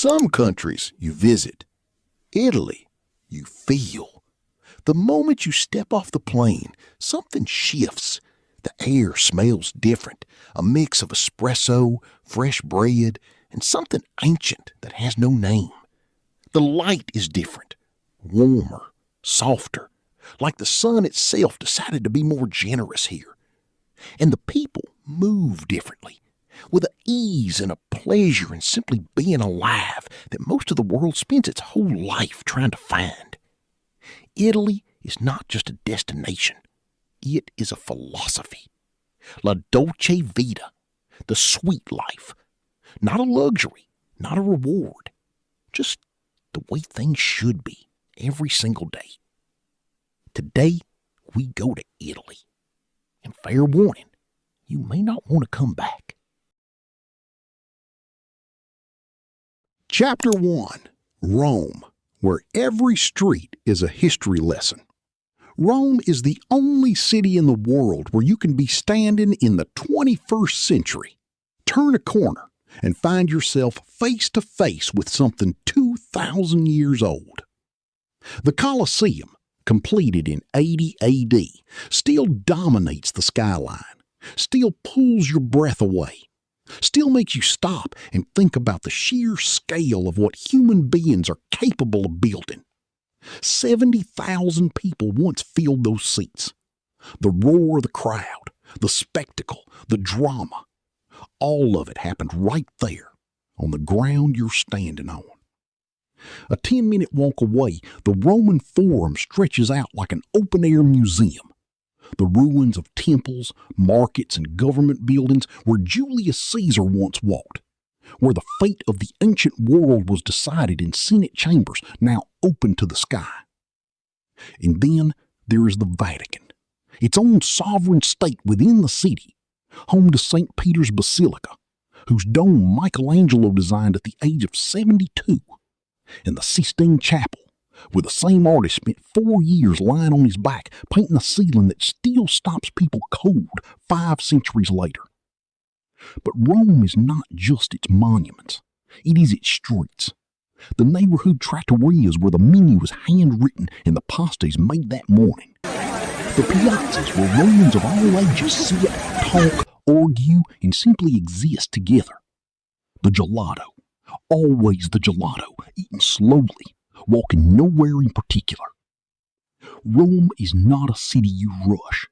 Some countries you visit. Italy, you feel. The moment you step off the plane, something shifts. The air smells different, a mix of espresso, fresh bread, and something ancient that has no name. The light is different, warmer, softer, like the sun itself decided to be more generous here. And the people move differently, with an ease and a pleasure in simply being alive that most of the world spends its whole life trying to find. Italy is not just a destination. It is a philosophy. La Dolce Vita, the sweet life. Not a luxury, not a reward. Just the way things should be every single day. Today, we go to Italy. And fair warning, you may not want to come back. Chapter 1. Rome, where every street is a history lesson. Rome is the only city in the world where you can be standing in the 21st century, turn a corner, and find yourself face to face with something 2,000 years old. The Colosseum, completed in 80 AD, still dominates the skyline, still pulls your breath away, still makes you stop and think about the sheer scale of what human beings are capable of building. 70,000 people once filled those seats. The roar of the crowd, the spectacle, the drama, all of it happened right there on the ground you're standing on. A 10-minute walk away, the Roman Forum stretches out like an open-air museum. The ruins of temples, markets, and government buildings where Julius Caesar once walked, where the fate of the ancient world was decided in Senate chambers now open to the sky. And then there is the Vatican, its own sovereign state within the city, home to St. Peter's Basilica, whose dome Michelangelo designed at the age of 72, and the Sistine Chapel, where the same artist spent 4 years lying on his back painting a ceiling that still stops people cold 5 centuries later. But Rome is not just its monuments. It is its streets. The neighborhood trattorias where the menu is handwritten and the pasta is made that morning. The piazzas where Romans of all ages sit, talk, argue, and simply exist together. The gelato. Always the gelato, eaten slowly, walking nowhere in particular. Rome is not a city you rush.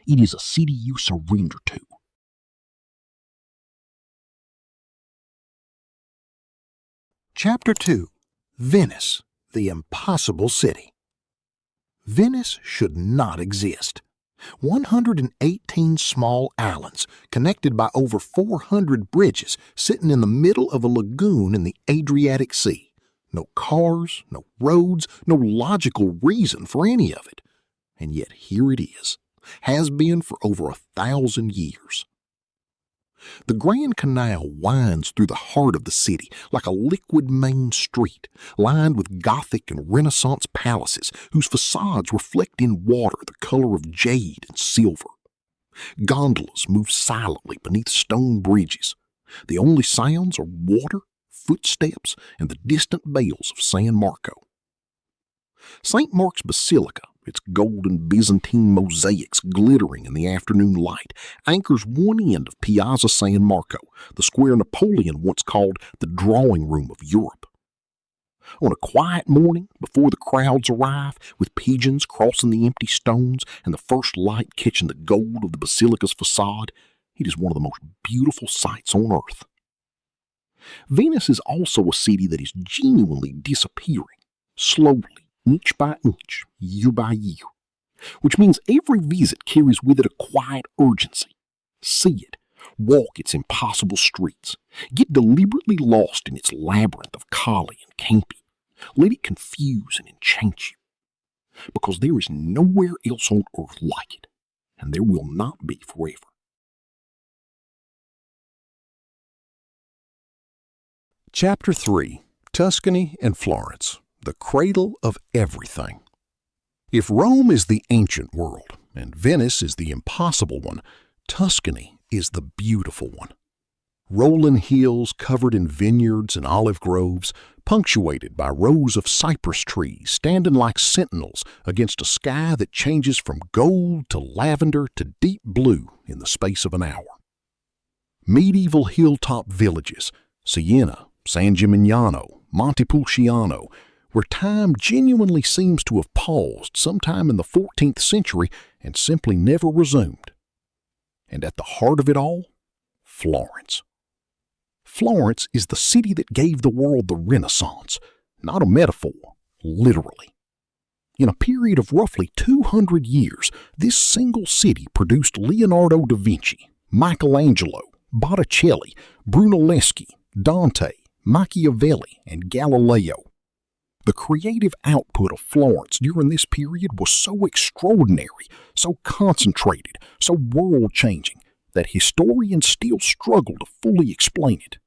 It is a city you surrender to. Chapter 2. Venice, the impossible city. Venice should not exist. 118 small islands, connected by over 400 bridges, sitting in the middle of a lagoon in the Adriatic Sea. No cars, no roads, no logical reason for any of it. And yet here it is, has been for over 1,000 years. The Grand Canal winds through the heart of the city like a liquid main street, lined with Gothic and Renaissance palaces whose facades reflect in water the color of jade and silver. Gondolas move silently beneath stone bridges. The only sounds are water, footsteps, and the distant bells of San Marco. St. Mark's Basilica, its golden Byzantine mosaics glittering in the afternoon light, anchors one end of Piazza San Marco, the square Napoleon once called the drawing room of Europe. On a quiet morning, before the crowds arrive, with pigeons crossing the empty stones and the first light catching the gold of the basilica's facade, it is one of the most beautiful sights on earth. Venice is also a city that is genuinely disappearing, slowly, inch by inch, year by year, which means every visit carries with it a quiet urgency. See it, walk its impossible streets, get deliberately lost in its labyrinth of Colli and Campi. Let it confuse and enchant you, because there is nowhere else on earth like it, and there will not be forever. Chapter 3. Tuscany and Florence, the cradle of everything. If Rome is the ancient world, and Venice is the impossible one, Tuscany is the beautiful one. rolling hills covered in vineyards and olive groves, punctuated by rows of cypress trees standing like sentinels against a sky that changes from gold to lavender to deep blue in the space of an hour. Medieval hilltop villages, Siena, San Gimignano, Montepulciano, where time genuinely seems to have paused sometime in the 14th century and simply never resumed. And at the heart of it all, Florence. Florence is the city that gave the world the Renaissance, not a metaphor, literally. In a period of roughly 200 years, this single city produced Leonardo da Vinci, Michelangelo, Botticelli, Brunelleschi, Dante, Machiavelli, and Galileo. The creative output of Florence during this period was so extraordinary, so concentrated, so world-changing, that historians still struggle to fully explain it.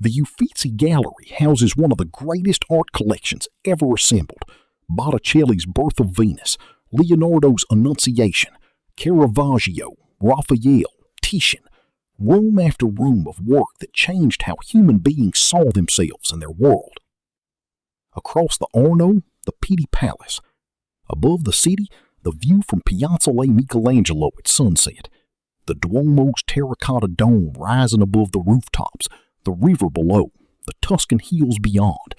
The Uffizi Gallery houses one of the greatest art collections ever assembled: Botticelli's Birth of Venus, Leonardo's Annunciation, Caravaggio, Raphael, Titian, room after room of work that changed how human beings saw themselves and their world. Across the Arno, the Pitti Palace. Above the city, the view from Piazza Michelangelo at sunset. The Duomo's terracotta dome rising above the rooftops, the river below, the Tuscan hills beyond.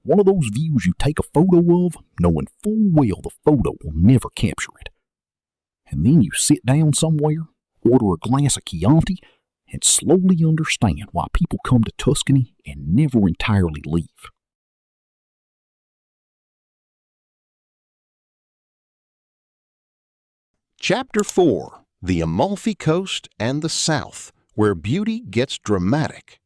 One of those views you take a photo of, knowing full well the photo will never capture it. And then you sit down somewhere, order a glass of Chianti, and slowly understand why people come to Tuscany and never entirely leave. Chapter 4: The Amalfi Coast and the South, where beauty gets dramatic.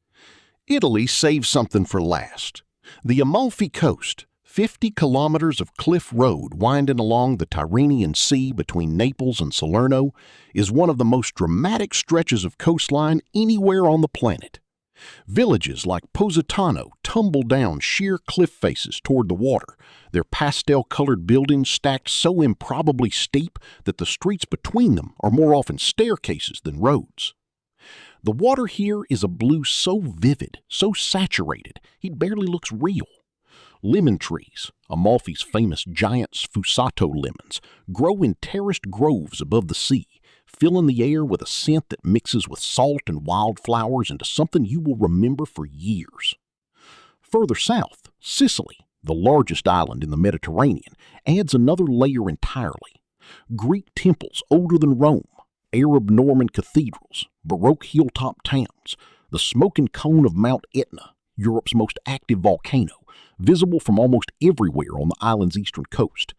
Italy saves something for last. The Amalfi Coast, 50 kilometers of cliff road winding along the Tyrrhenian Sea between Naples and Salerno, is one of the most dramatic stretches of coastline anywhere on the planet. Villages like Positano tumble down sheer cliff faces toward the water, their pastel-colored buildings stacked so improbably steep that the streets between them are more often staircases than roads. The water here is a blue so vivid, so saturated, it barely looks real. Lemon trees, Amalfi's famous giant sfusato lemons, grow in terraced groves above the sea, filling the air with a scent that mixes with salt and wildflowers into something you will remember for years. Further south, Sicily, the largest island in the Mediterranean, adds another layer entirely. Greek temples older than Rome, Arab Norman cathedrals, Baroque hilltop towns, the smoking cone of Mount Etna, Europe's most active volcano, visible from almost everywhere on the island's eastern coast,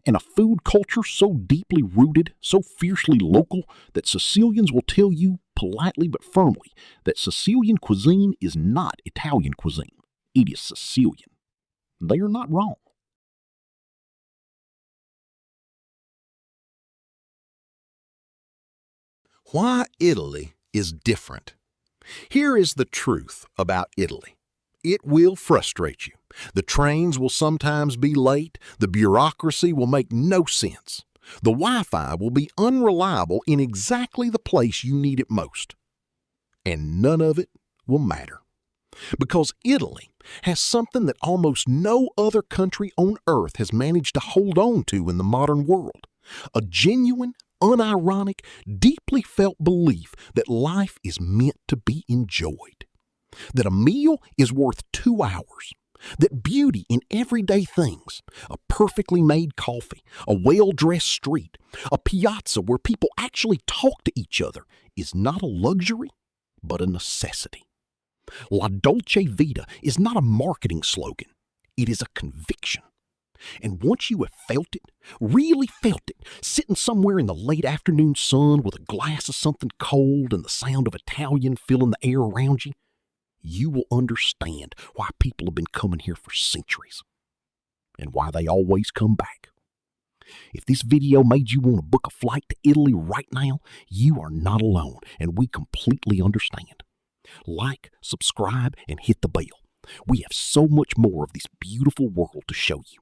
and a food culture so deeply rooted, so fiercely local, that Sicilians will tell you, politely but firmly, that Sicilian cuisine is not Italian cuisine. It is Sicilian. They are not wrong. Why Italy is different. Here is the truth about Italy. It will frustrate you. The trains will sometimes be late. The bureaucracy will make no sense. The Wi-Fi will be unreliable in exactly the place you need it most. And none of it will matter. Because Italy has something that almost no other country on earth has managed to hold on to in the modern world. A genuine, unironic, deeply felt belief that life is meant to be enjoyed. That a meal is worth 2 hours. That beauty in everyday things, a perfectly made coffee, a well-dressed street, a piazza where people actually talk to each other, is not a luxury, but a necessity. La Dolce Vita is not a marketing slogan. It is a conviction. And once you have felt it, really felt it, sitting somewhere in the late afternoon sun with a glass of something cold and the sound of Italian filling the air around you, you will understand why people have been coming here for centuries and why they always come back. If this video made you want to book a flight to Italy right now, you are not alone, and we completely understand. Like, subscribe, and hit the bell. We have so much more of this beautiful world to show you.